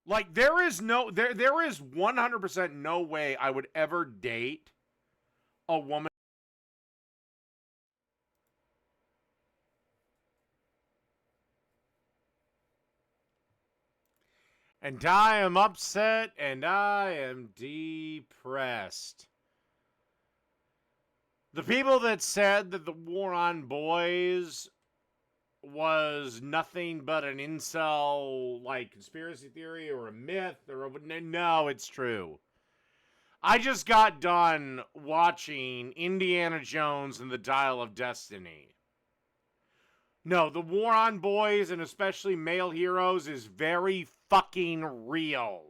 Like, there is 100% no way I would ever date a woman. And I am upset and I am depressed. The people that said that the war on boys was nothing but an incel, like, conspiracy theory or a myth, or no, it's true. I just got done watching Indiana Jones and the Dial of Destiny. No, the war on boys and especially male heroes is very fucking real.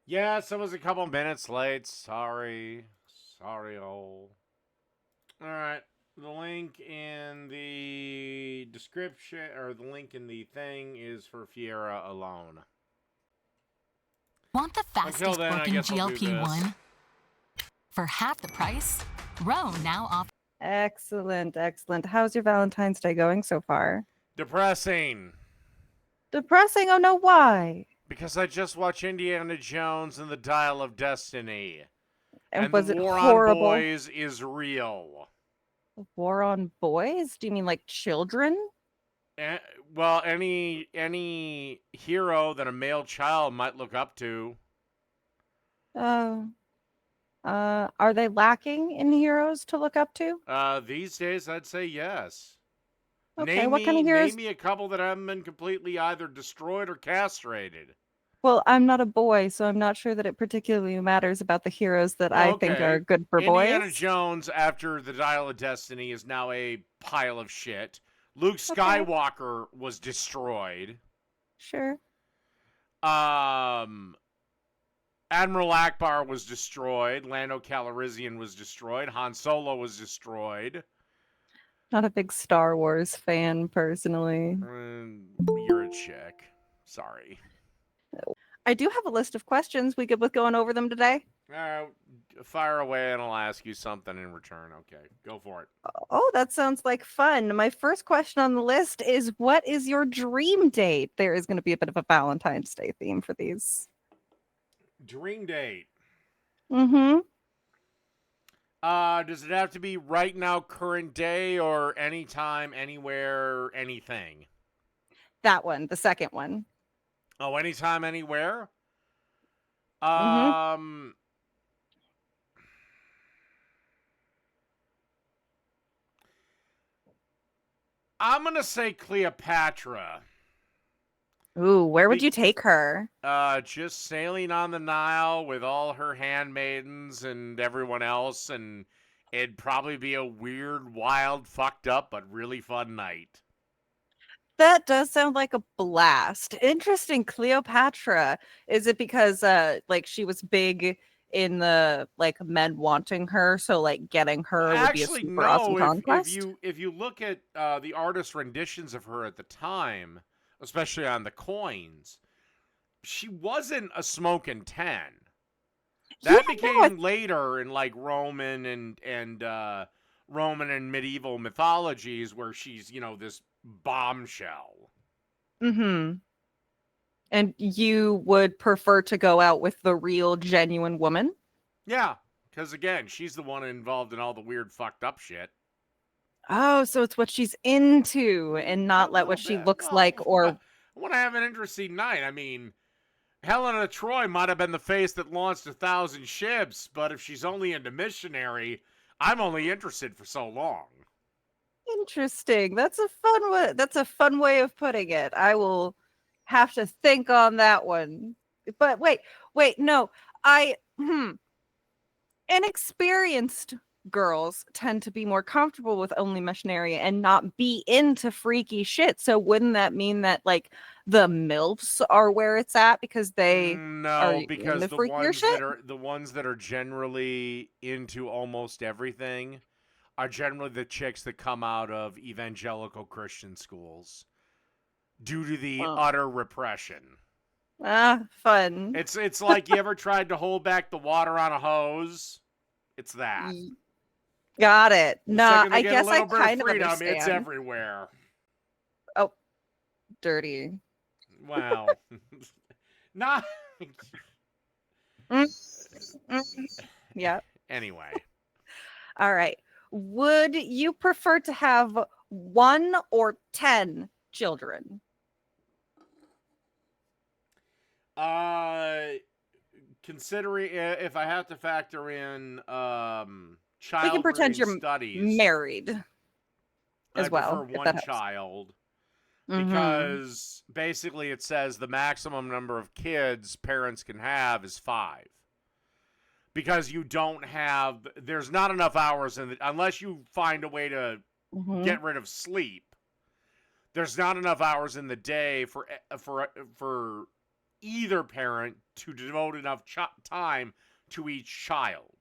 Yes, I was a couple minutes late. Sorry. Sorry, oh. Alright. The link in the description, or the link in the thing, is for Fiera alone. Want the Until fastest then, I working guess I'll do this. GLP-1? For half the price, Roe now offers. Excellent, excellent. How's your Valentine's Day going so far? Depressing. Depressing? Oh no, why? Because I just watched Indiana Jones and the Dial of Destiny. And the was it war horrible? on boys is real. War on boys? Do you mean like children? Well, any hero that a male child might look up to. Oh. Are they lacking in heroes to look up to? These days, I'd say yes. Okay, what kind of heroes? Name me a couple that haven't been completely either destroyed or castrated. Well, I'm not a boy, so I'm not sure that it particularly matters about the heroes that I think are good for Indiana boys. Jones, after the Dial of Destiny, is now a pile of shit. Luke Skywalker was destroyed. Sure. Admiral Akbar was destroyed. Lando Calrissian was destroyed. Han Solo was destroyed. Not a big Star Wars fan, personally. You're a chick. Sorry. I do have a list of questions. We good with going over them today? Fire away and I'll ask you something in return. Okay, go for it. Oh, that sounds like fun. My first question on the list is, what is your dream date? There is going to be a bit of a Valentine's Day theme for these. Dream date. Mm-hmm. Does it have to be right now, current day, or anytime, anywhere, anything? That one, the second one. Oh, anytime, anywhere? Mm-hmm. I'm going to say Cleopatra. Ooh, where would you take her? Just sailing on the Nile with all her handmaidens and everyone else, and it'd probably be a weird, wild, fucked up, but really fun night. That does sound like a blast. Interesting, Cleopatra. Is it because like she was big in the like men wanting her, so like getting her would be a super awesome conquest? If you look at the artist renditions of her at the time, especially on the coins, she wasn't a smoking 10. That became later in like Roman and Roman and medieval mythologies where she's, this bombshell. Mm-hmm. And you would prefer to go out with the real, genuine woman? Yeah, because again, she's the one involved in all the weird, fucked up shit. Oh, so it's what she's into and not let what she looks like or... I want to have an interesting night. I mean, Helena of Troy might have been the face that launched 1,000 ships, but if she's only into missionary, I'm only interested for so long. Interesting. That's a fun way of putting it. I will have to think on that one. But wait, no. Inexperienced girls tend to be more comfortable with only missionary and not be into freaky shit. So wouldn't that mean that like the MILFs are where it's at because they are because the ones that are generally into almost everything are generally the chicks that come out of evangelical Christian schools due to the utter repression. Fun. It's like you ever tried to hold back the water on a hose? It's that. Got it. Nah, I guess I kind of understand. It's everywhere. Oh, dirty. Well, Not. Mm, mm. Yeah. Anyway. All right. Would you prefer to have 1 or 10 children? Uh, Considering if I have to factor in We can child pretend rearing you're studies, married I as prefer well, if one that helps. child Mm-hmm. because basically it says the maximum number of kids parents can have is 5. Because you don't have, there's not enough hours in the, unless you find a way to Mm-hmm. get rid of sleep. There's not enough hours in the day for either parent to devote enough time to each child.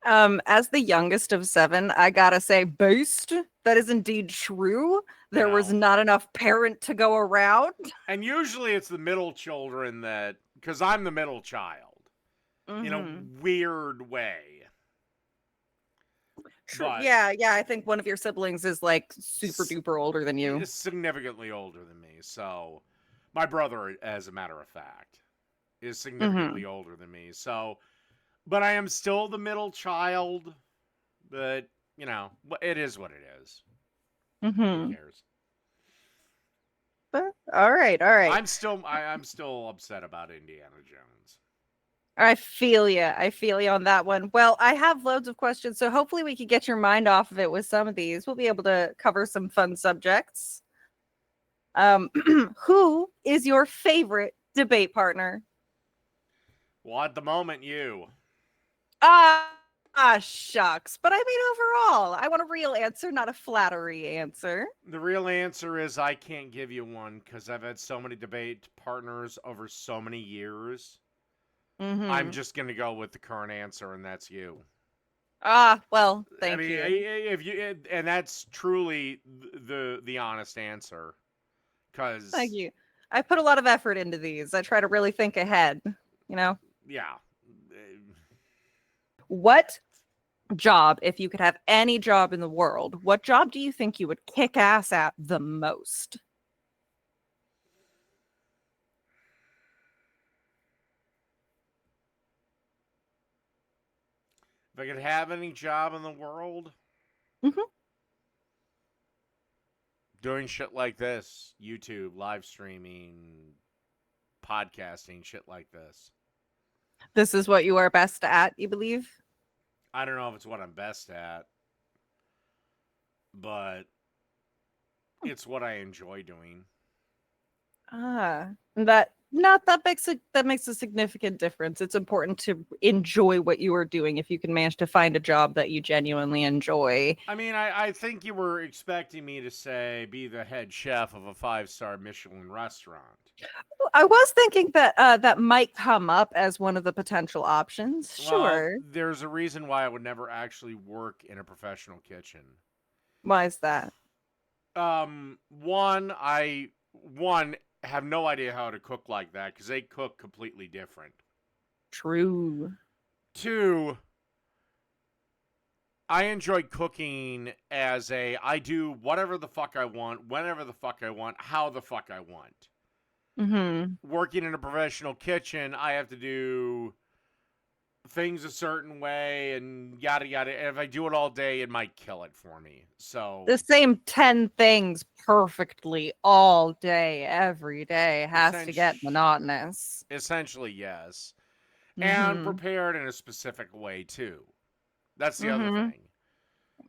As the youngest of 7, I gotta say, based, that is indeed true. You There was know, not enough parent to go around. and usually it's the middle children that, because I'm the middle child, in a Mm-hmm. weird way. True. But Yeah, yeah. I think one of your siblings is like super duper older than you. is significantly older than me. So, my brother, as a matter of fact, is Mm-hmm. significantly older than me. So, but I am still the middle child. But it is what it is. Who Mm-hmm. cares? But all right, all right. I'm still upset about Indiana Jones. I feel you. I feel you on that one. Well, I have loads of questions, so hopefully we can get your mind off of it with some of these. We'll be able to cover some fun subjects. Who is your favorite debate partner? Well, at the moment, you. Ah, shucks. But I mean, overall, I want a real answer, not a flattery answer. The real answer is I can't give you one because I've had so many debate partners over so many years. I'm Mm-hmm. just gonna go with the current answer, and that's you. Ah, well, I thank mean, you. if you and that's truly the honest answer, Thank because you. I put a lot of effort into these. I try to really think ahead, you know? yeah, What job, if you could have any job in the world, what job do you think you would kick ass at the most? if I could have any job in the world, Hmm. doing shit like this, YouTube, live streaming, podcasting, shit like this. This is what you are best at, you believe? I don't know if it's what I'm best at, but it's what I enjoy doing. Ah, that not that makes a significant difference. It's important to enjoy what you are doing if you can manage to find a job that you genuinely enjoy. I mean, I think you were expecting me to say be the head chef of a 5-star Michelin restaurant. I was thinking that that might come up as one of the potential options. Well, Sure. there's a reason why I would never actually work in a professional kitchen. Why is that? One have no idea how to cook like that because they cook completely different. True. Two, I enjoy cooking as I do whatever the fuck I want, whenever the fuck I want, how the fuck I want. Mm-hmm. Working in a professional kitchen, I have to do things a certain way and yada yada. And if I do it all day, it might kill it for me. So The same 10 things perfectly all day, every day has to get monotonous. essentially, yes. And Mm-hmm. prepared in a specific way, too. That's the other Mm-hmm. thing.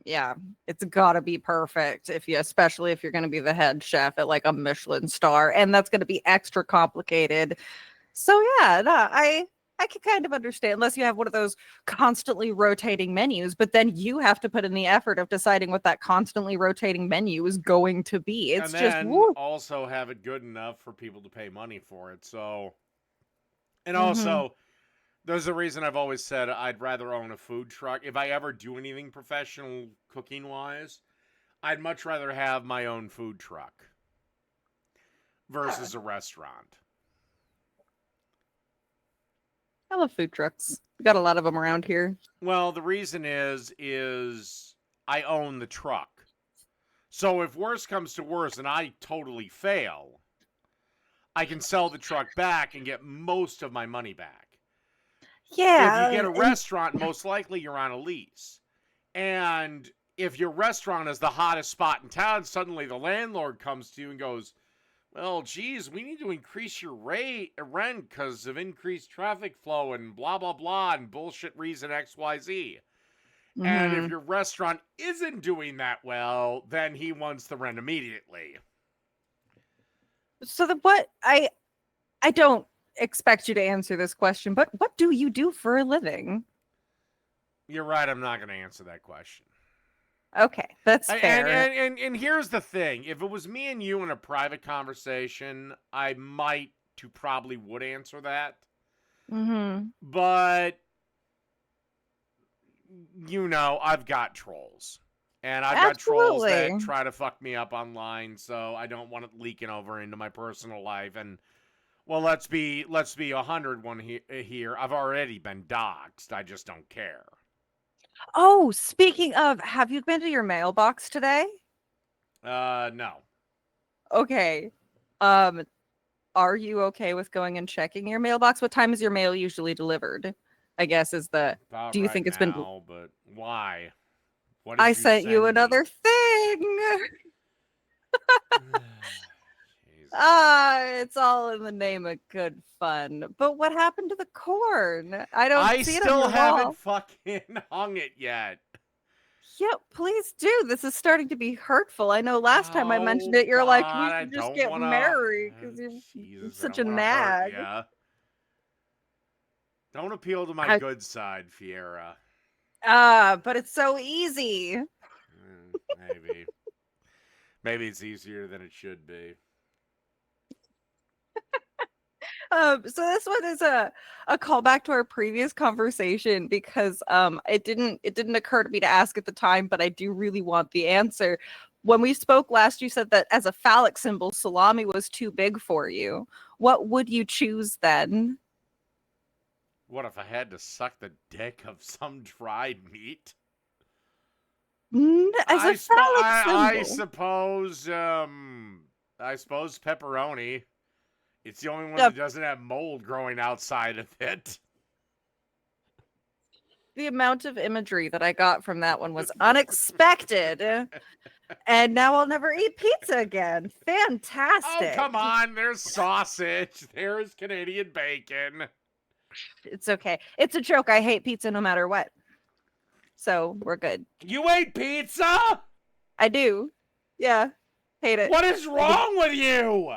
Yeah, it's gotta be perfect if you, especially if you're gonna be the head chef at like a Michelin star, and that's gonna be extra complicated. So yeah, no, I can kind of understand unless you have one of those constantly rotating menus, but then you have to put in the effort of deciding what that constantly rotating menu is going to be. And It's just then woo. also have it good enough for people to pay money for it. So, and Mm-hmm. also, there's a reason I've always said I'd rather own a food truck. If I ever do anything professional cooking wise, I'd much rather have my own food truck Yeah, versus a restaurant. I love food trucks. We got a lot of them around here. Well, the reason is I own the truck. So if worse comes to worse and I totally fail, I can sell the truck back and get most of my money back. If you get Yeah. a restaurant, most likely you're on a lease. And if your restaurant is the hottest spot in town, suddenly the landlord comes to you and goes, well, geez, we need to increase your rent because of increased traffic flow and blah, blah, blah, and bullshit reason XYZ. And if Mhm. your restaurant isn't doing that well, then he wants the rent immediately. So I don't expect you to answer this question, but what do you do for a living? You're right, I'm not going to answer that question. Okay, that's And, fair. and here's the thing. If it was me and you in a private conversation, I might to probably would answer that. Mhm. But I've got trolls. And I've got trolls that Absolutely. try to fuck me up online, so I don't want it leaking over into my personal life. And well, let's be 101 here. I've already been doxxed. I just don't care. Oh, speaking of, have you been to your mailbox today? No. Okay. Um, are you okay with going and checking your mailbox? What time is your mail usually delivered? I guess is the About do you right think it's been now, but why? What I did you sent you send me? another thing. Jesus. It's all in the name of good fun. But what happened to the corn? I don't I see it on still your haven't wall. fucking hung it yet. Yeah, please do. This is starting to be hurtful. I know last time I mentioned Oh it, you're like, God, we I should just don't get want to. married because you're Jesus, I such don't a want to hurt nag. you. Don't appeal to my I, good side, Fiera. but it's so easy. Maybe. Maybe it's easier than it should be. So this one is a callback to our previous conversation because it didn't occur to me to ask at the time, but I do really want the answer. When we spoke last, you said that as a phallic symbol, salami was too big for you. What would you choose then? What if I had to suck the dick of some dried meat? As a phallic I symbol. suppose pepperoni. It's the only one Uh, that doesn't have mold growing outside of it. the amount of imagery that I got from that one was unexpected. And now I'll never eat pizza again. Oh, Fantastic. come on. There's sausage. There's Canadian bacon. It's okay. It's a joke. I hate pizza no matter what. So we're good. You ate pizza? I do. Yeah. Hate it. What is wrong with you?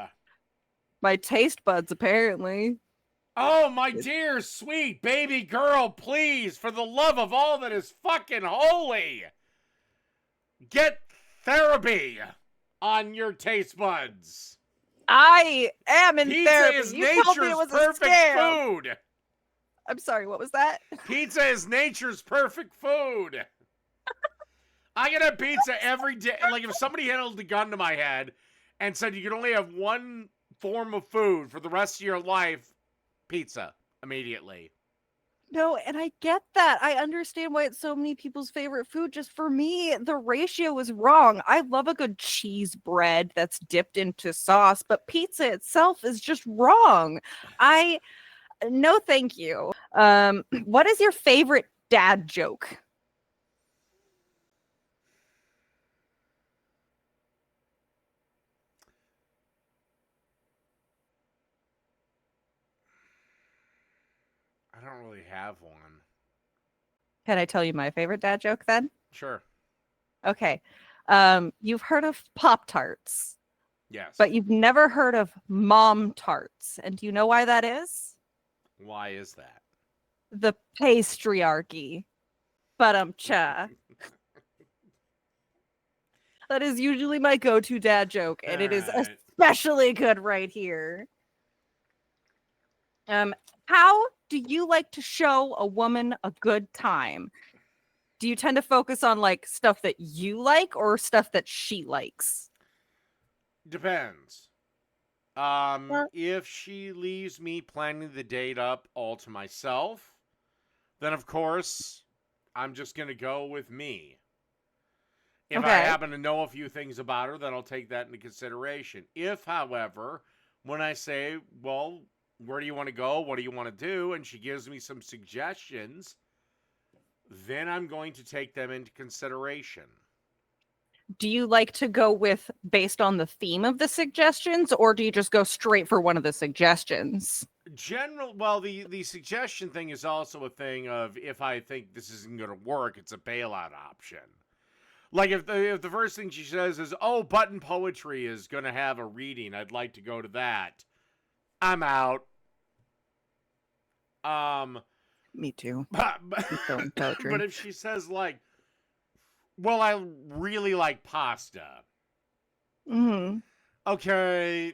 My taste buds, apparently. Oh, my dear, sweet baby girl, please, for the love of all that is fucking holy, get therapy on your taste buds. I am in Pizza therapy. is You told me it nature's was a perfect scam. food. I'm sorry, what was that? Pizza is nature's perfect food. I get a pizza every day. Like, if somebody held a gun to my head and said you could only have one form of food for the rest of your life, pizza, immediately. No, and I get that. I understand why it's so many people's favorite food. Just for me, the ratio is wrong. I love a good cheese bread that's dipped into sauce, but pizza itself is just wrong. I no thank you. What is your favorite dad joke? I don't really have one. Can I tell you my favorite dad joke then? Sure. Okay. You've heard of Pop Tarts, Yes. but you've never heard of Mom Tarts. And do you know why that is? Why is that? The pastryarchy. But cha. That is usually my go-to dad joke, and it is Alright. especially good right here. How do you like to show a woman a good time? Do you tend to focus on like stuff that you like or stuff that she likes? Depends. Uh, If she leaves me planning the date up all to myself, then of course I'm just gonna go with me. If I Okay. happen to know a few things about her, then I'll take that into consideration. If, however, when I say, well, where do you want to go? What do you want to do? And she gives me some suggestions, then I'm going to take them into consideration. Do you like to go with based on the theme of the suggestions, or do you just go straight for one of the suggestions? Well, the suggestion thing is also a thing of if I think this isn't going to work, it's a bailout option. Like if the first thing she says is, "Oh, Button Poetry is going to have a reading. I'd like to go to that." I'm out. Um, Me too. but, Feeling poetry. but if she says like, "Well, I really like pasta." Mm-hmm. Okay,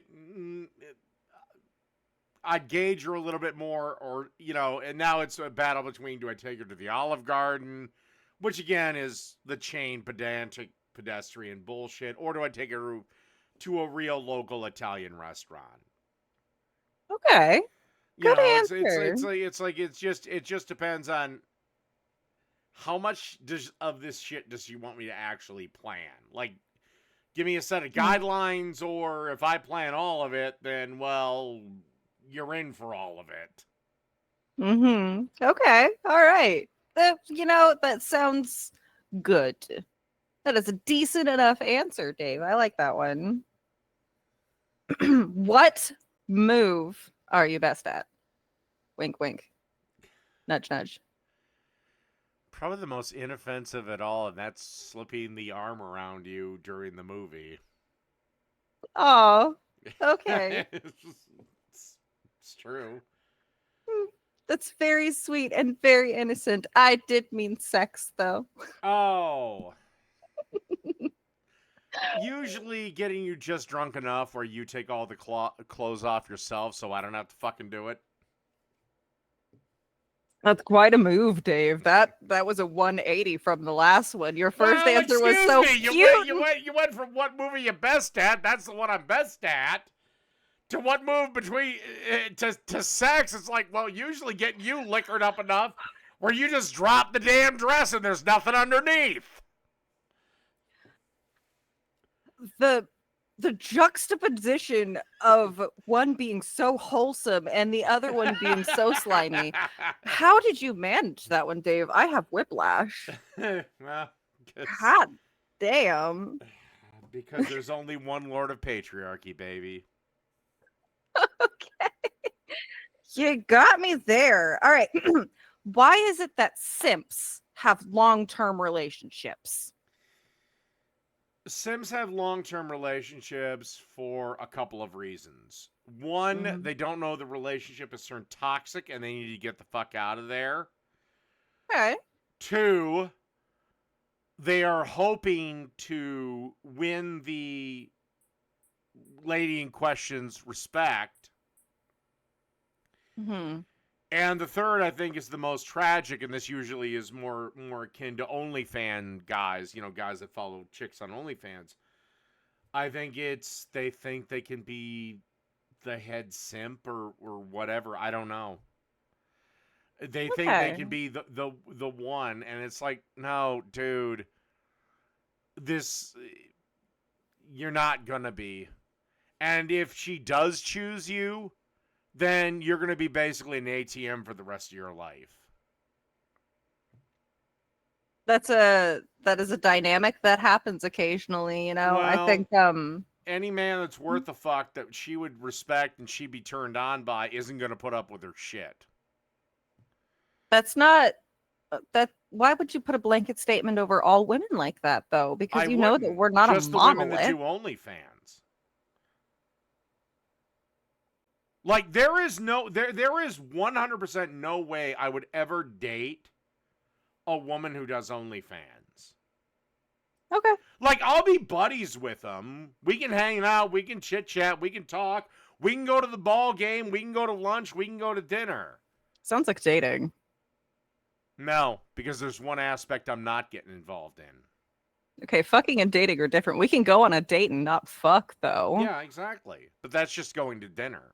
I'd gauge her a little bit more, or and now it's a battle between do I take her to the Olive Garden, which again is the chain pedantic pedestrian bullshit, or do I take her to a real local Italian restaurant? Okay. Good answer. It just depends on how much of this shit does she want me to actually plan? Like, give me a set of guidelines, or if I plan all of it, then well, you're in for all of it. Mm-hmm. Okay. All right. That sounds good. That is a decent enough answer, Dave. I like that one. What move are you best at? Wink, wink. Nudge, nudge. Probably the most inoffensive at all, and that's slipping the arm around you during the movie. Oh, okay. It's true. That's very sweet and very innocent. I did mean sex, though. Oh. Usually getting you just drunk enough where you take all the clothes off yourself so I don't have to fucking do it. That's quite a move, Dave. That was a 180 from the last one. Your first Well, answer was excuse so me. cute. You went from what movie you best at, that's the one I'm best at, to what move between to sex. It's like, well, usually getting you liquored up enough where you just drop the damn dress and there's nothing underneath. The juxtaposition of one being so wholesome and the other one being so slimy. How did you manage that one, Dave? I have whiplash. Well, God damn. because there's only one Lord of Patriarchy, baby. Okay. You got me there. All right. Why is it that simps have long-term relationships? Sims have long-term relationships for a couple of reasons. One, they don't know the relationship has turned toxic and they need to get the fuck out of there. Okay. Two, they are hoping to win the lady in question's respect. Mm-hmm. And the third, I think, is the most tragic, and this usually is more akin to OnlyFans guys, guys that follow chicks on OnlyFans. I think it's they think they can be the head simp or whatever. I don't know. They think they Okay. can be the one, and it's like, no, dude, this you're not gonna be. And if she does choose you, then you're going to be basically an ATM for the rest of your life. That is a dynamic that happens occasionally, I Well, think any man that's worth a fuck that she would respect and she'd be turned on by isn't going to put up with her shit. that's not that why would you put a blanket statement over all women like that though? Because I you know that wouldn't. we're not Just a the women that monolith. do OnlyFans. Like there is 100% no way I would ever date a woman who does OnlyFans. Okay. Like I'll be buddies with them. We can hang out, we can chit chat, we can talk, we can go to the ball game, we can go to lunch, we can go to dinner. Sounds like dating. No, because there's one aspect I'm not getting involved in. Okay, fucking and dating are different. We can go on a date and not fuck though. Yeah, exactly. But that's just going to dinner.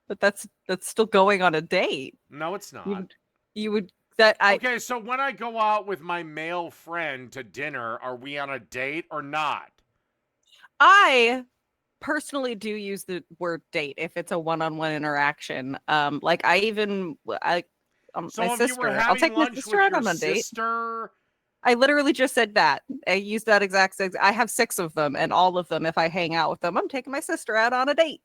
But that's still going on a date. No, it's not. You would that I Okay, so when I go out with my male friend to dinner, are we on a date or not? I personally do use the word date if it's a one-on-one interaction. Like my So if you were I'll having take my lunch sister with out your on a date. sister, I literally just said that. I used that I have 6 of them, and all of them, if I hang out with them, I'm taking my sister out on a date.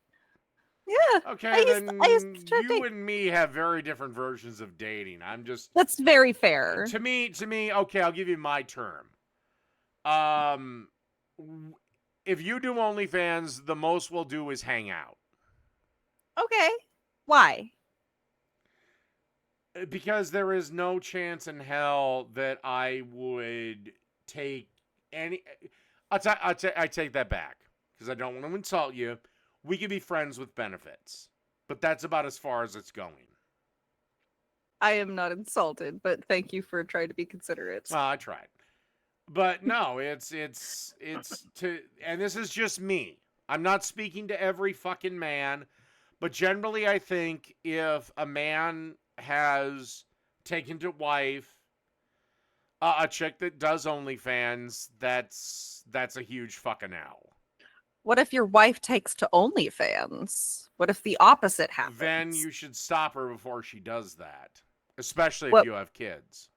Yeah, okay, I used then the term you date. and me have very different versions of dating. I'm just That's very fair. to me, okay, I'll give you my term. Um, if you do OnlyFans, the most we'll do is hang out. Okay. Why? Because there is no chance in hell that I would take any. I take that back because I don't want to insult you. We could be friends with benefits, but that's about as far as it's going. I am not insulted, but thank you for trying to be considerate. Well, I tried, but no, it's to, and this is just me. I'm not speaking to every fucking man, but generally, I think if a man has taken to wife a chick that does OnlyFans, that's a huge fucking L. What if your wife takes to OnlyFans? What if the opposite Then happens? you should stop her before she does that, especially if What? you have kids.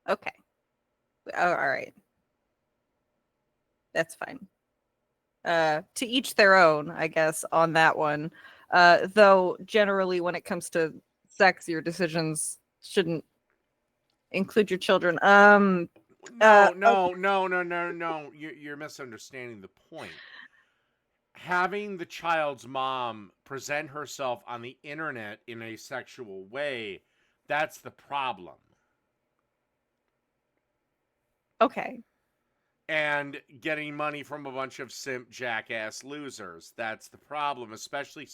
Okay. Oh, all right. That's fine. To each their own, I guess, on that one. Though generally when it comes to sex, your decisions shouldn't include your children. No, Okay. no, no, no, no, no. You're misunderstanding the point. Having the child's mom present herself on the internet in a sexual way, that's the problem. Okay. And getting money from a bunch of simp jackass losers, that's the problem, especially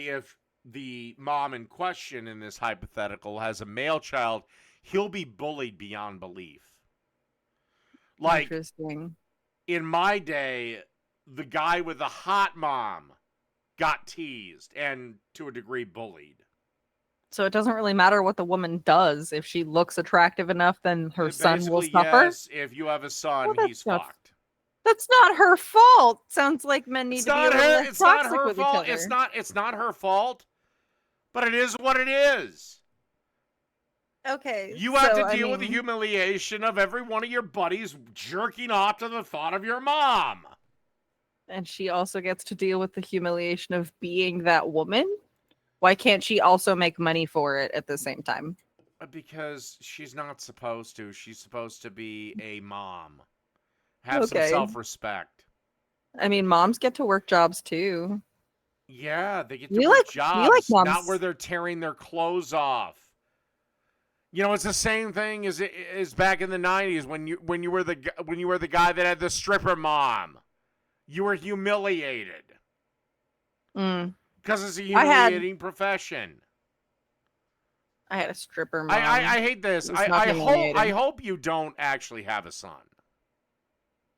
if the mom in question in this hypothetical has a male child, he'll be bullied beyond belief. Like Interesting. in my day, the guy with the hot mom got teased and to a degree bullied. So it doesn't really matter what the woman does. If she looks attractive enough, then her son will Basically, suffer. yes, if you have a son, Well, he's fucked. that's not her fault. Sounds like men need It's to be a not little her less it's not toxic her with each fault. other. It's not her fault, but it is what it is. Okay, You have so to I deal with the mean, humiliation of every one of your buddies jerking off to the thought of your mom. and she also gets to deal with the humiliation of being that woman. Why can't she also make money for it at the same time? Because she's not supposed to. She's supposed to be a mom. Have some Okay. self-respect. I mean, moms get to work jobs too. Yeah, they get to We work like we like jobs, not where moms. they're tearing their clothes off. You know, it's the same thing as back in the '90s when you were the guy that had the stripper mom. You were humiliated Mm. because it's a I had humiliating profession. I had a stripper I mom. hate this. It was not I humiliating. hope you don't actually have a son.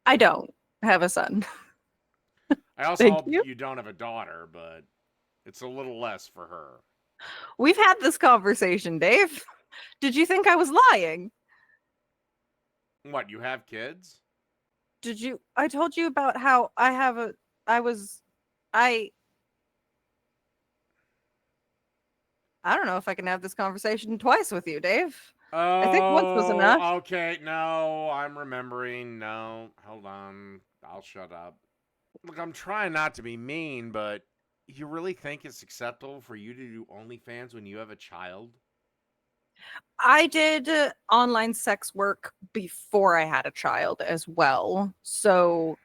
I don't have a son. I also Thank hope you. you don't have a daughter, but it's a little less for her. We've had this conversation, Dave. Did you think I was lying? What, you have kids? Did you I told you about how I was I I don't know if I can have this conversation twice with you, Dave. I think once was enough. Oh, okay. No, I'm remembering. No, hold on. I'll shut up. Look, I'm trying not to be mean, but you really think it's acceptable for you to do OnlyFans when you have a child? I did online sex work before I had a child as well. So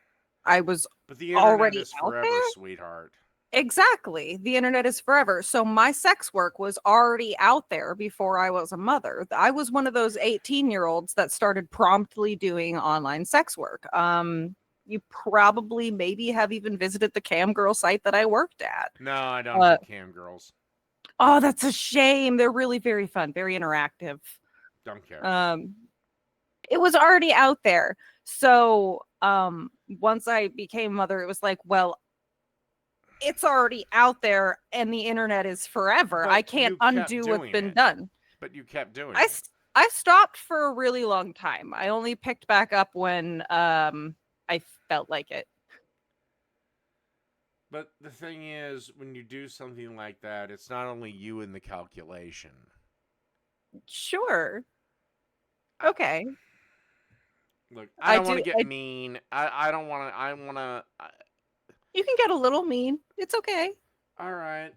I was But the internet already is out forever, there. sweetheart. Exactly. The internet is forever. So my sex work was already out there before I was a mother. I was one of those 18-year-olds that started promptly doing online sex work. You probably maybe have even visited the cam girl site that I worked at. No, I don't Uh, do cam girls. oh, that's a shame. They're really very fun, very interactive. Don't care. Um, it was already out there. So once I became a mother, it was like, well, it's already out there and the internet is forever. I But can't you kept undo what's doing been it. done. But you kept doing I it. s- I stopped for a really long time. I only picked back up when I felt like it. But the thing is, when you do something like that, it's not only you in the calculation. Sure. I, Okay. look, I I don't want to do. get mean. I don't want to. I want to. You can get a little mean. It's okay. All right.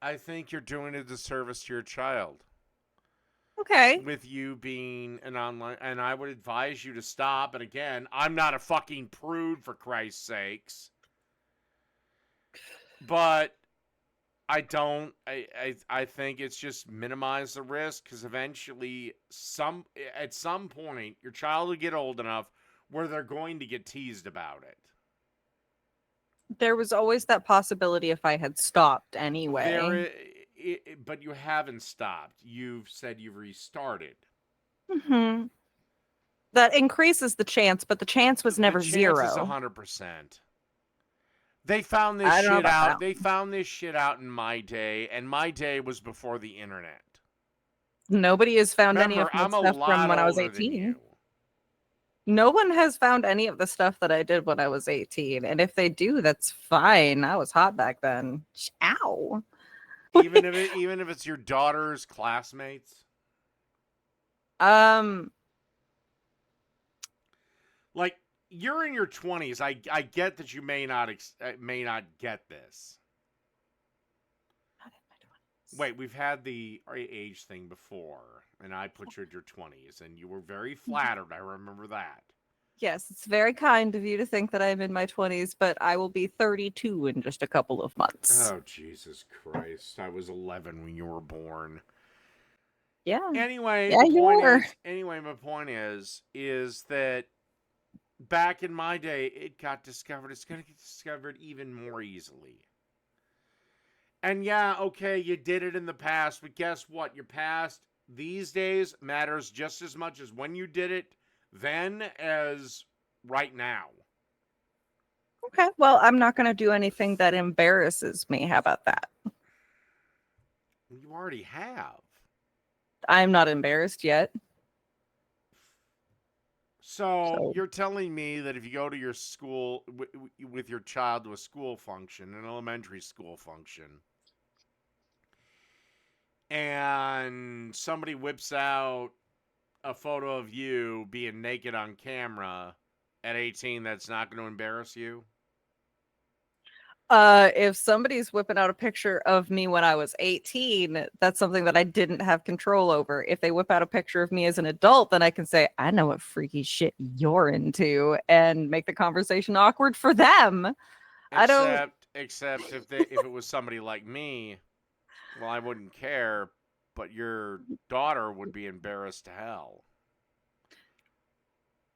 I think you're doing a disservice to your child Okay. with you being an online. And I would advise you to stop. And again, I'm not a fucking prude, for Christ's sakes. But I don't. I think it's just minimize the risk, because eventually, at some point, your child will get old enough where they're going to get teased about it. There was always that possibility if I had stopped anyway. But you haven't stopped. You've said you've restarted. Hmm. That increases the chance, but the chance was The never chance is zero. 100%. They found this I don't know shit about out. that. They found this shit out in my day, and my day was before the internet. Nobody has found any Remember, of my I'm a stuff from lot when I was older than 18. you. No one has found any of the stuff that I did when I was 18. And if they do, that's fine. I was hot back then. Ow. Even if it's your daughter's classmates. Um, Like, you're in your 20s. I get that you may not get this. Wait, we've had the age thing before, and I put you at your 20s, and you were very flattered. I remember that. yes, it's very kind of you to think that I'm in my 20s, but I will be 32 in just a couple of months. Oh, Jesus Christ. I was 11 when you were born. Yeah. Anyway, Yeah, you were. my point is that back in my day, it got discovered. It's going to get discovered even more easily. And yeah, okay, you did it in the past, but guess what? Your past these days matters just as much as when you did it then as right now. Okay. Well, I'm not going to do anything that embarrasses me. How about that? You already have. I'm not embarrassed yet. So So, you're telling me that if you go to your school with your child to a school function, an elementary school function, and somebody whips out a photo of you being naked on camera at 18, that's not going to embarrass you? if somebody's whipping out a picture of me when I was 18, that's something that I didn't have control over. If they whip out a picture of me as an adult, then I can say, I know what freaky shit you're into and make the conversation awkward for them. I don't. Except if it was somebody like me, well, I wouldn't care, but your daughter would be embarrassed to hell.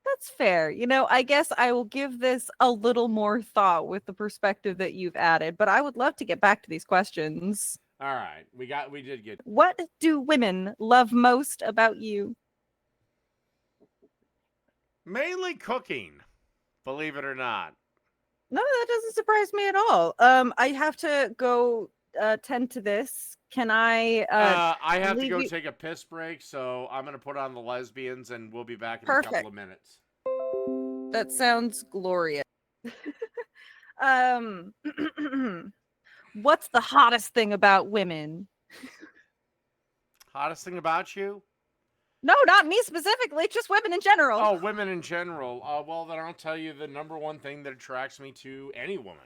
That's fair. I guess I will give this a little more thought with the perspective that you've added, but I would love to get back to these questions. All right, we did get What do women love most about you? mainly cooking, believe it or not. No, that doesn't surprise me at all. I have to go tend to this. Can I I have to leave go you? take a piss break, so I'm gonna put on the lesbians, and we'll be back in a couple Perfect. of minutes. That sounds glorious. um, what's the hottest thing about women? Hottest thing about you? No, not me specifically, just women in general. Oh, women in general. Well, then I'll tell you the number one thing that attracts me to any woman: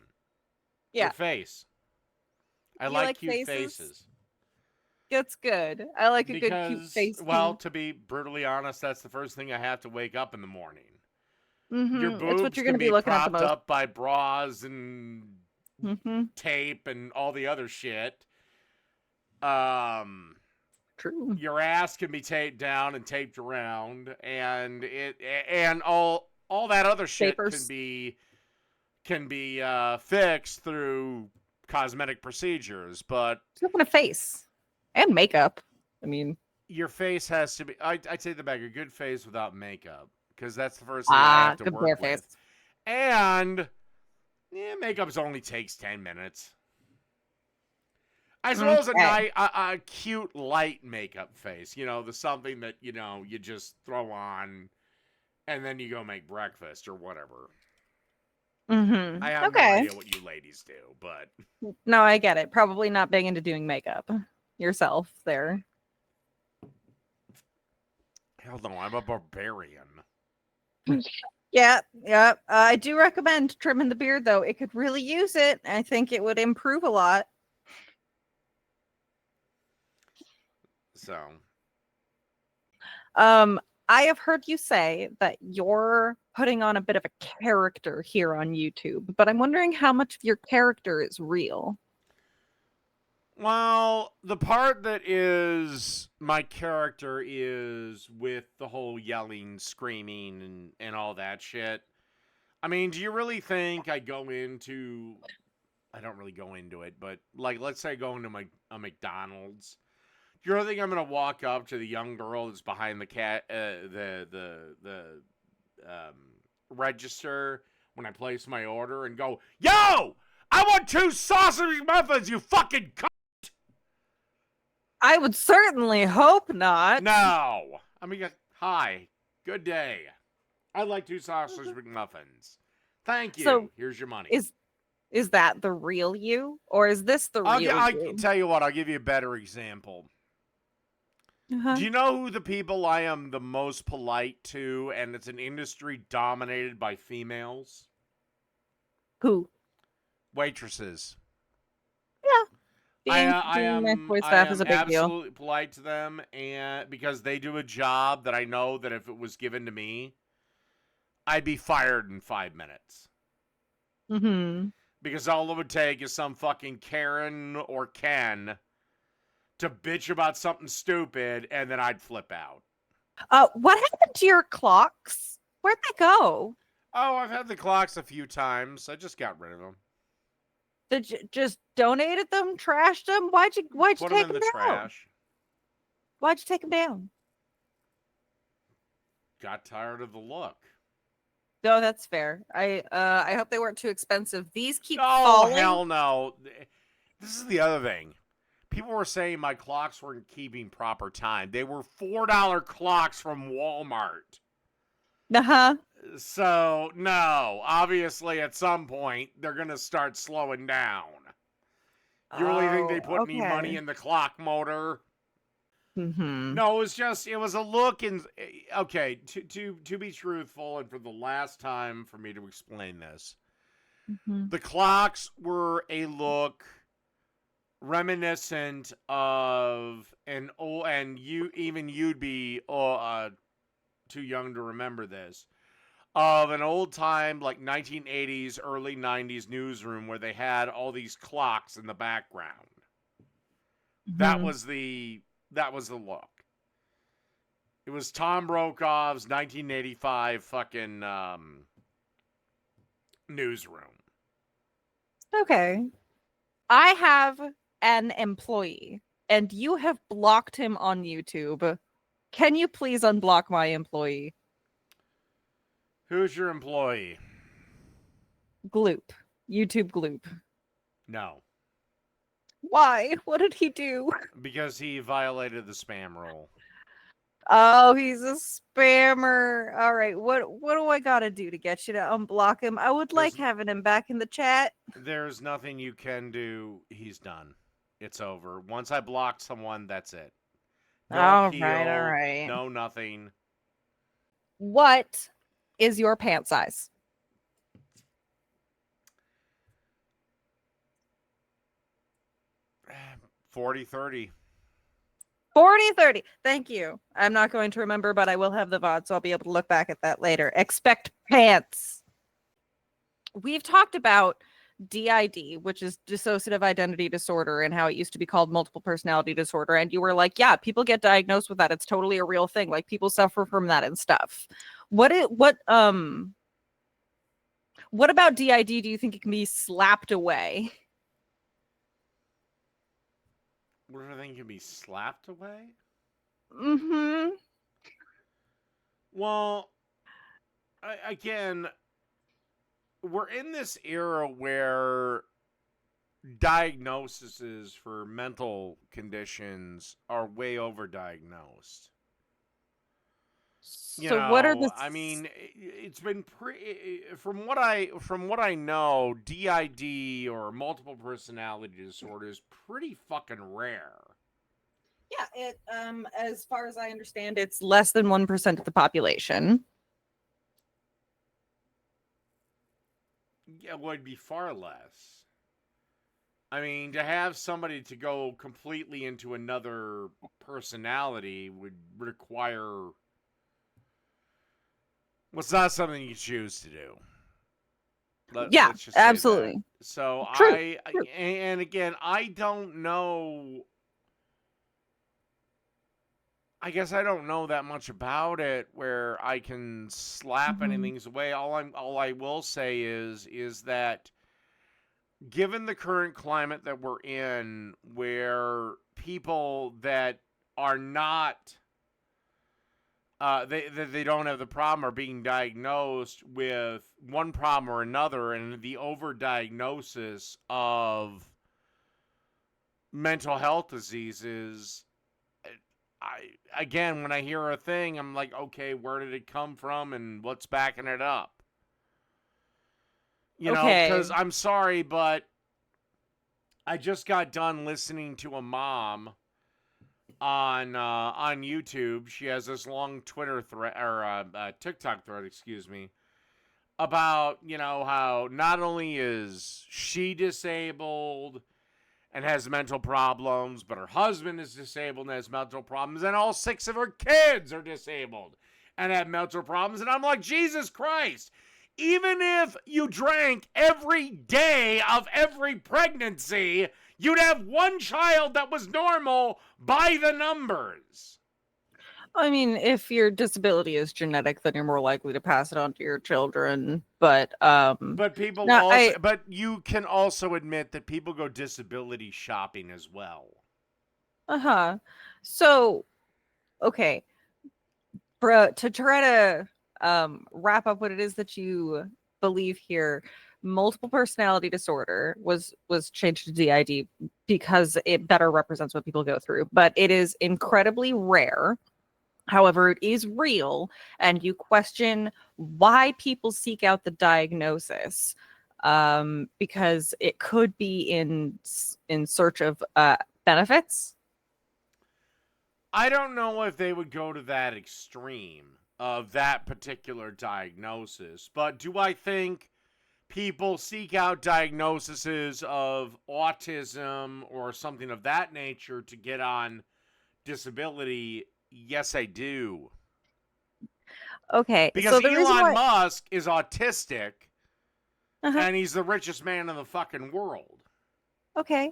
your Yeah, face. I you like like cute faces? faces. That's good. I like a good cute Because, face well, too. to be brutally honest, that's the first thing I have to wake up in the morning. Your It's what boobs you're going can to be be looking at the propped most. up by bras and Mm-hmm. tape and all the other shit. Um, True. your ass can be taped down and taped around, and all that other shit Shapers. can be fixed through cosmetic procedures. But Just looking at face and makeup. I mean, your face has to be. I take the back. A good face without makeup, because that's the first thing I have to good work bare face. with. And makeup only takes 10 minutes. I suppose Okay. a cute light makeup face, the something that you just throw on, and then you go make breakfast or whatever. Mm-hmm. I have no Okay. idea what you ladies do, but No, I get it. Probably not big into doing makeup yourself there. hell no, I'm a barbarian. Yeah, yeah. I do recommend trimming the beard though. It could really use it. I think it would improve a lot. So, Um, I have heard you say that you're putting on a bit of a character here on YouTube, but I'm wondering how much of your character is real. well, the part that is my character is with the whole yelling, screaming, and all that shit. I mean, do you really think I go into? I don't really go into it, but like, let's say I go into a McDonald's. Do you really think I'm gonna walk up to the young girl that's behind the register when I place my order and go, "Yo, I want 2 sausage muffins, you fucking cunt." I would certainly hope not. No. I mean, hi, good day. I'd like 2 sausage McMuffins. Thank you. So Here's your money. is that the real you, or is this the real I'll you? tell you what. I'll give you a better example. Uh-huh. Do you know who the people I am the most polite to, and it's an industry dominated by females? Who? Waitresses. Yeah, I being am microwave I staff is am a big deal. absolutely polite to them, and because they do a job that I know that if it was given to me, I'd be fired in 5 minutes. Mm-hmm. Because all it would take is some fucking Karen or Ken to bitch about something stupid, and then I'd flip out. What happened to your clocks? Where'd they go? Oh, I've had the clocks a few times. I just got rid of them. Did you just donated them, trashed them? Why'd you Put them take in them the down? trash. Why'd you take them down? Got tired of the look. No, that's fair. I hope they weren't too expensive. These keep Oh, falling. hell no. This is the other thing. People were saying my clocks weren't keeping proper time. They were $4 clocks from Walmart. Uh-huh. So, no. Obviously, at some point, they're going to start slowing down. You really think they Oh, put any money okay. in the clock motor? Mm-hmm. No, it was a look and okay, to be truthful and for the last time for me to explain this. Mm-hmm. The clocks were a look reminiscent of an old, and you'd be too young to remember this, of an old time like 1980s early 90s newsroom where they had all these clocks in the background. That Mm-hmm. was the look. It was Tom Brokaw's 1985 fucking newsroom. Okay. I have an employee, and you have blocked him on YouTube. Can you please unblock my employee? Who's your employee? Gloop. YouTube Gloop. No, Why? What did he do? because he violated the spam rule. Oh, he's a spammer. All right. What do I gotta do to get you to unblock him? I would like There's having him back in the chat. there's nothing you can do. He's done. It's over. Once I block someone, that's it. No All right, all appeal. right. No nothing. What is your pant size? 40-30. 40-30. Thank you. I'm not going to remember, but I will have the VOD, so I'll be able to look back at that later. Expect pants. We've talked about DID, which is dissociative identity disorder, and how it used to be called multiple personality disorder. And you were like, yeah, people get diagnosed with that. It's totally a real thing. Like people suffer from that and stuff. What about DID do you think it can be slapped away? What do I think can be slapped away? Mm-hmm. Well, again, we're in this era where diagnoses for mental conditions are way overdiagnosed. So what are the I mean, it's been from what I know, DID or multiple personality disorder is pretty fucking rare. Yeah, it as far as I understand, it's less than 1% of the population. Yeah, it would be far less. I mean, to have somebody to go completely into another personality would require. Well, it's not something you choose to do. Yeah, Let's just say that. absolutely. So True. True. and again, I don't know. I guess I don't know that much about it where I can slap Mhm. anything away. All I will say is that given the current climate that we're in, where people that are not they don't have the problem are being diagnosed with one problem or another, and the overdiagnosis of mental health diseases. I again, when I hear a thing, I'm like, okay, where did it come from, and what's backing it up? Okay. Because I'm sorry, but I just got done listening to a mom on YouTube. She has this long Twitter thread or TikTok thread, excuse me, about how not only is she disabled and has mental problems, but her husband is disabled and has mental problems, and all 6 of her kids are disabled and have mental problems. And I'm like, Jesus Christ. Even if you drank every day of every pregnancy, you'd have one child that was normal by the numbers. I mean, if your disability is genetic, then you're more likely to pass it on to your children. But But people no, also, but you can also admit that people go disability shopping as well. uh-huh. So, okay, bro, to try to wrap up what it is that you believe here, multiple personality disorder was changed to DID because it better represents what people go through, but it is incredibly rare. However, it is real, and you question why people seek out the diagnosis, because it could be in search of benefits. I don't know if they would go to that extreme of that particular diagnosis, but do I think people seek out diagnoses of autism or something of that nature to get on disability? Yes, I do. Okay, so Because the reason Elon why, Musk is autistic uh-huh, and he's the richest man in the fucking world. okay,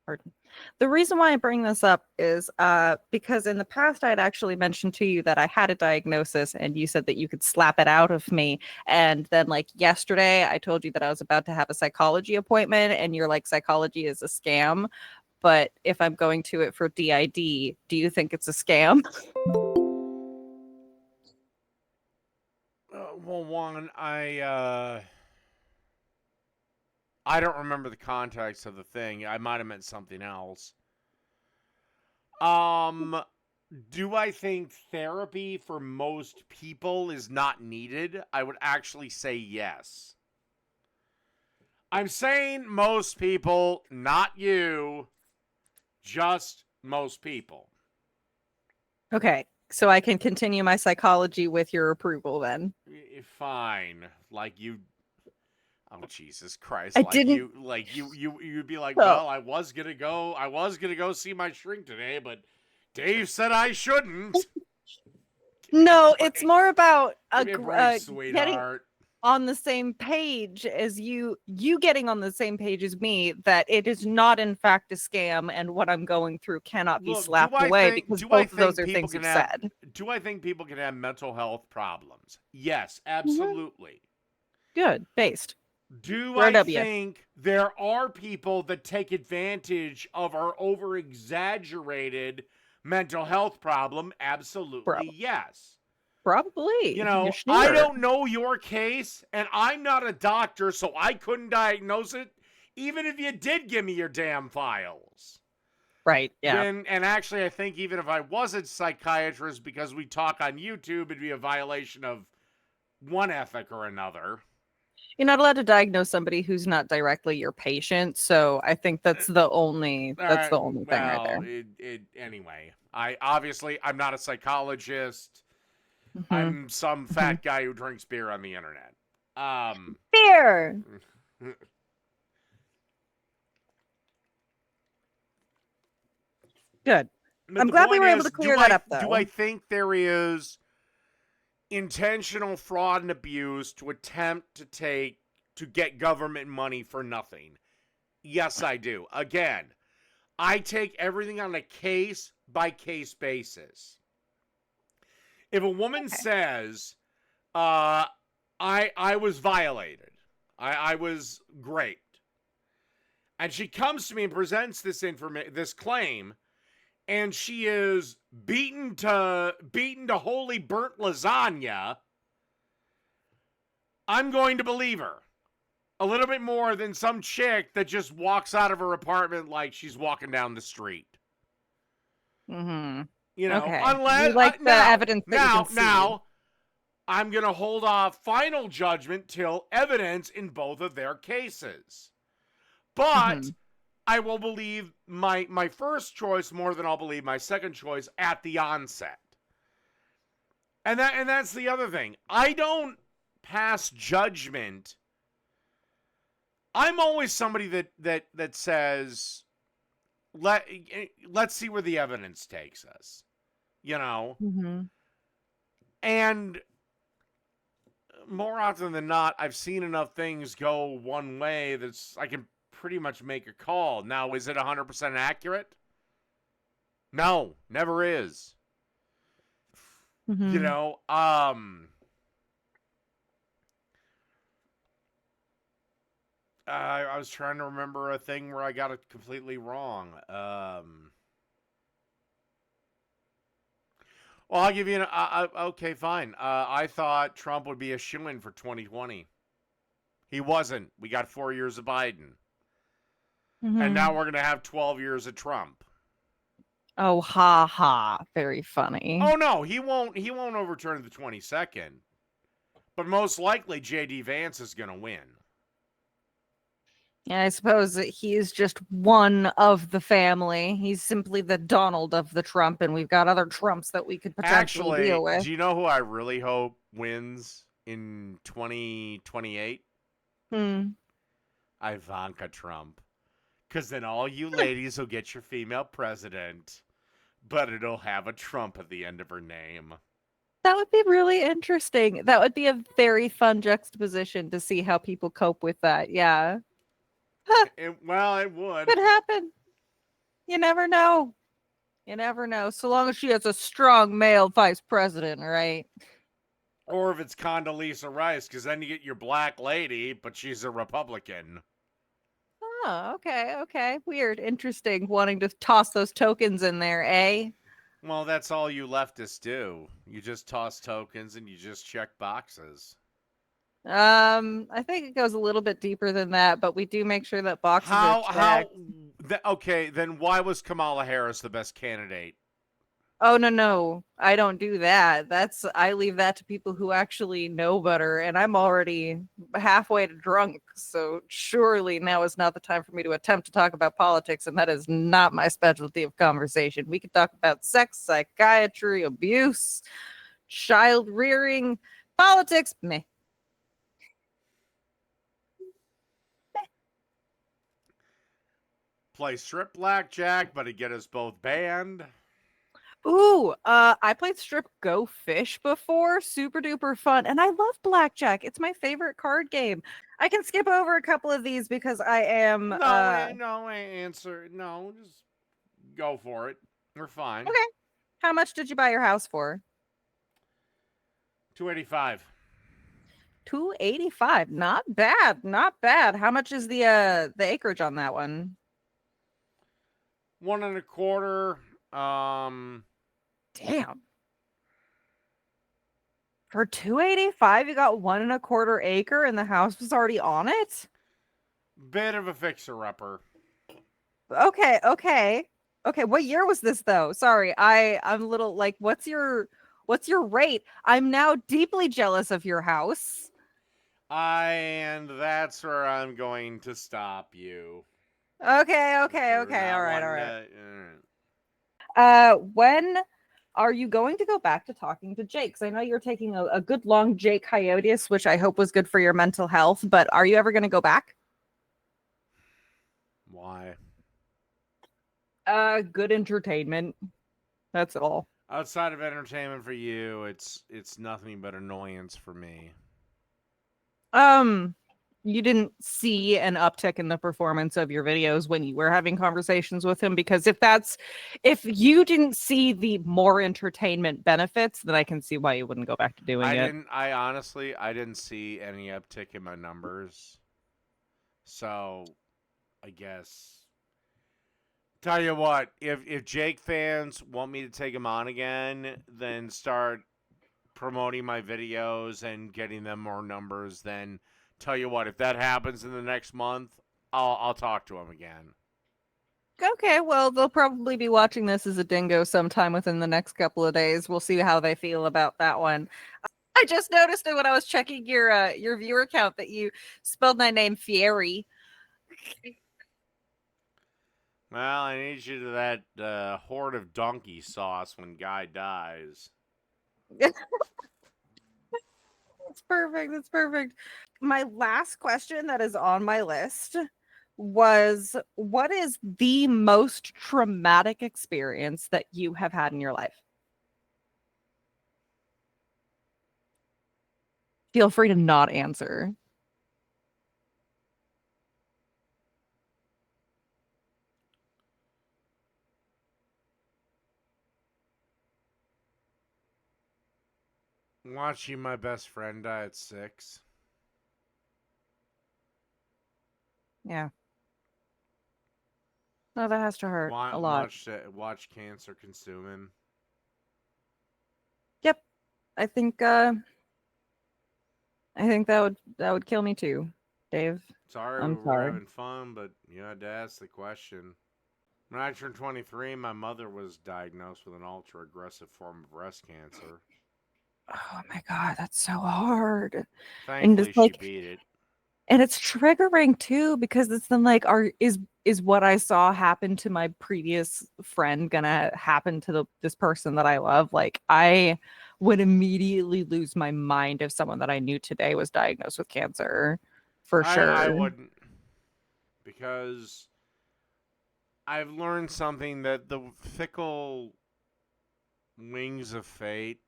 pardon. The reason why I bring this up is because in the past I had actually mentioned to you that I had a diagnosis and you said that you could slap it out of me. And then like yesterday I told you that I was about to have a psychology appointment and you're like psychology is a scam. But if I'm going to it for DID, do you think it's a scam? Well, one, I don't remember the context of the thing. I might have meant something else. Um, do I think therapy for most people is not needed? I would actually say yes. I'm saying most people, not you, just most people. Okay, so I can continue my psychology with your approval then. Fine. Like you Oh Jesus Christ! I didn't. You'd be like, Oh, well, I was gonna go see my shrink today, but Dave said I shouldn't. Give me a no, it's break. more about Give me a break, getting sweetheart. on the same page as you getting on the same page as me that it is not in fact a scam and what I'm going through cannot be Look, slapped away because do I both of those think are people things can you've have said. do I think people can have mental health problems? Yes, Mhm. absolutely. Good, based. Do We're a I W. think there are people that take advantage of our over exaggerated mental health problem? Absolutely, Prob- yes. Probably. You I sure? don't know your case, and I'm not a doctor, so I couldn't diagnose it, even if you did give me your damn files. Right. Yeah. And actually, I think even if I wasn't a psychiatrist, because we talk on YouTube, it'd be a violation of one ethic or another. You're not allowed to diagnose somebody who's not directly your patient, so I think that's the only thing right Well, there. anyway. I'm not a psychologist. Hmm. I'm some Hmm. fat guy who drinks beer on the internet. Fear. Good. But I'm the glad we point were able is, to clear that up, do I though. think there is intentional fraud and abuse to attempt to get government money for nothing? Yes, I do. Again, I take everything on a case by case basis. If a woman Okay. says, I was violated, I was raped, and she comes to me and presents this claim, and she is beaten to holy burnt lasagna, I'm going to believe her a little bit more than some chick that just walks out of her apartment like she's walking down the street. Mm-hmm. You know, Okay. You unless like the evidence that you can see. I'm going to hold off final judgment till evidence in both of their cases. Mm-hmm. But I will believe my first choice more than I'll believe my second choice at the onset. And that's the other thing. I don't pass judgment. I'm always somebody that says let's see where the evidence takes us. You know? Mm-hmm. And more often than not, I've seen enough things go one way that's I can pretty much make a call. Now, is it 100% accurate? No, never is. You Mm-hmm. know, I was trying to remember a thing where I got it completely wrong. Well, I'll give you an. Okay, fine. I thought Trump would be a shoo-in for 2020. He wasn't. We got 4 years of Biden. And now Mm-hmm. we're going to have 12 years of Trump. Oh, ha ha. Very funny. Oh no, he won't overturn the 22nd. But most likely JD Vance is going to win. Yeah, I suppose that he's just one of the family. He's simply the Donald of the Trump, and we've got other Trumps that we could potentially Actually, deal with. do you know who I really hope wins in 2028? Hmm. Ivanka Trump. Because then all you ladies will get your female president, but it'll have a Trump at the end of her name. That would be really interesting. That would be a very fun juxtaposition to see how people cope with that. Yeah. Huh, Well, it would. could happen. You never know. You never know. So long as she has a strong male vice president, right? Or if it's Condoleezza Rice, because then you get your black lady, but she's a Republican. Oh, okay, okay. Weird. Interesting. Wanting to toss those tokens in there, eh? Well, that's all you leftists do. You just toss tokens and you just check boxes. I think it goes a little bit deeper than that, but we do make sure that boxes are How checked. okay, then why was Kamala Harris the best candidate? Oh no, no. I don't do that. I leave that to people who actually know better, and I'm already halfway to drunk, so surely now is not the time for me to attempt to talk about politics, and that is not my specialty of conversation. We could talk about sex, psychiatry, abuse, child rearing, politics, meh. Play strip blackjack, but it get us both banned. Ooh, I played Strip Go Fish before. Super duper fun. And I love blackjack. It's my favorite card game. I can skip over a couple of these because I am No, answer. No, just go for it. We're fine. okay. How much did you buy your house for? 285. 285. Not bad. Not bad. How much is the acreage on that one? 1.25. Damn. For 285, you got 1.25 acre and the house was already on it? Bit of a fixer-upper. Okay, okay. Okay, what year was this though? Sorry, I'm a little like, what's your rate? I'm now deeply jealous of your house. And that's where I'm going to stop you. Okay, okay, For okay. All not right, all wanting right. to. When are you going to go back to talking to Jake? 'Cause I know you're taking a good long Jake hiatus, which I hope was good for your mental health, but are you ever going to go back? Why? Good entertainment. That's all. Outside of entertainment for you, it's nothing but annoyance for me. Um, you didn't see an uptick in the performance of your videos when you were having conversations with him, because if you didn't see the more entertainment benefits, then I can see why you wouldn't go back to doing it. I honestly I didn't see any uptick in my numbers. So I guess tell you what, if Jake fans want me to take him on again, then start promoting my videos and getting them more numbers, then tell you what, if that happens in the next month, I'll talk to him again. Okay, well, they'll probably be watching this as a dingo sometime within the next couple of days. We'll see how they feel about that one. I just noticed it when I was checking your viewer count that you spelled my name Fieri. Well, I need you to that horde of donkey sauce when Guy dies. It's perfect. It's perfect. My last question that is on my list was, what is the most traumatic experience that you have had in your life? Feel free to not answer. Watching my best friend die at 6. Yeah. No, that has to hurt a lot. Watch cancer consume him. Yep. I think that would kill me too, Dave. Sorry we I'm were sorry. having fun, but you had to ask the question. When I turned 23, my mother was diagnosed with an ultra aggressive form of breast cancer. Oh my God, that's so hard. And Thankfully, it's she like, beat it. and it's triggering too, because it's then like, is what I saw happen to my previous friend gonna happen to this person that I love? Like, I would immediately lose my mind if someone that I knew today was diagnosed with cancer, for I sure. wouldn't, because I've learned something that the fickle wings of fate,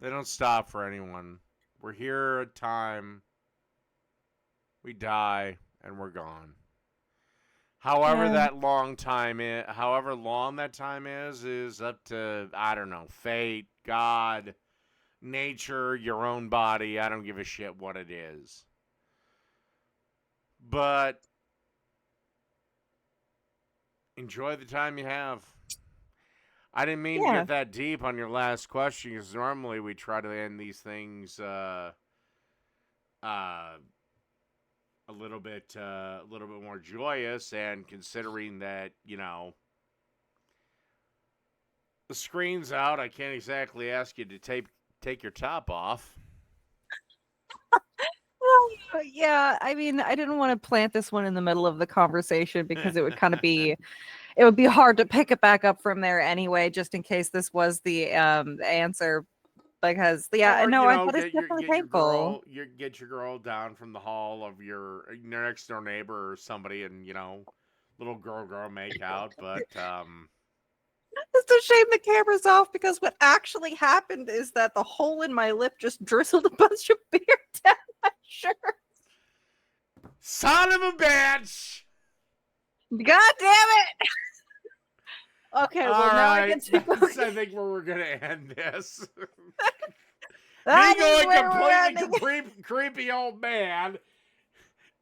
they don't stop for anyone. We're here a time, we die, and we're gone. Yeah. However long that time is up to, I don't know, fate, God, nature, your own body. I don't give a shit what it is. But enjoy the time you have. I didn't mean to Yeah. get that deep on your last question, because normally we try to end these things uh, a little bit more joyous. And considering that, the screen's out, I can't exactly ask you to take your top off. Yeah, I mean, I didn't want to plant this one in the middle of the conversation because it would be hard to pick it back up from there anyway, just in case this was the answer. Because yeah, Or no, I thought it's definitely painful. get your girl down from the hall of your next door neighbor or somebody, and little girl make out. But It's a shame the camera's off, because what actually happened is that the hole in my lip just drizzled a bunch of beer down my shirt. son of a bitch! God damn it! Okay, All well now I right, get to go. that's I think where we're gonna end this. Me That is going where we're ending. creepy old man,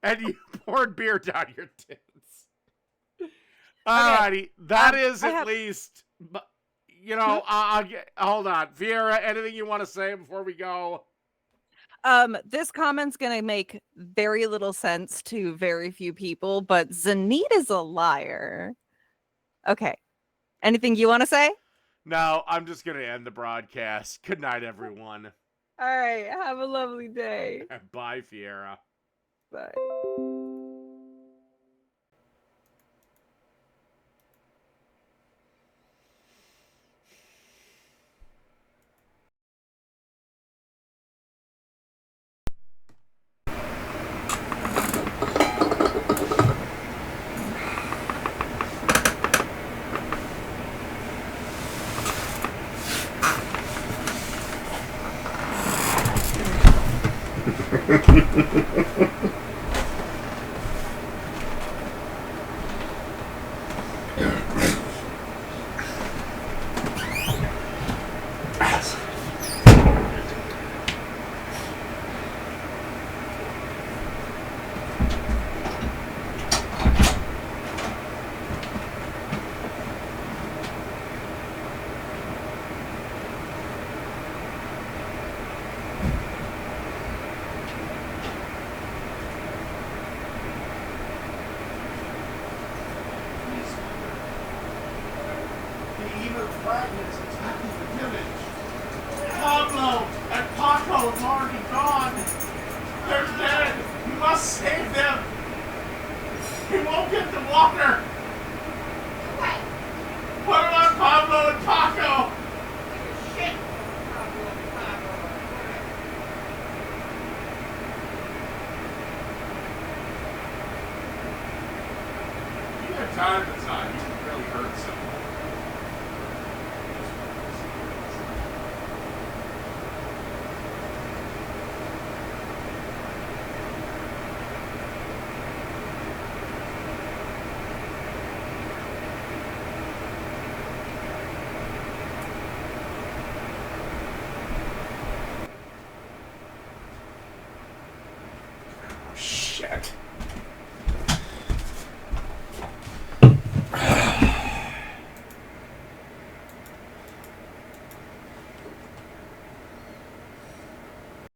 and you poured beer down your tits. Okay, Alrighty, that is I at have. least. Hmm? I'll get. Hold on, Viera. Anything you want to say before we go? This comment's gonna make very little sense to very few people, but Zenit is a liar. Okay. Anything you want to say? No, I'm just gonna end the broadcast. Good night, everyone. All right. Have a lovely day. Bye, Fiera. Bye. Fragments attacking the village. Pablo and Paco have already gone. They're dead. You must save them. He won't get the water. Put it on Pablo and Paco. Shit. You have time to time. You can really hurt someone.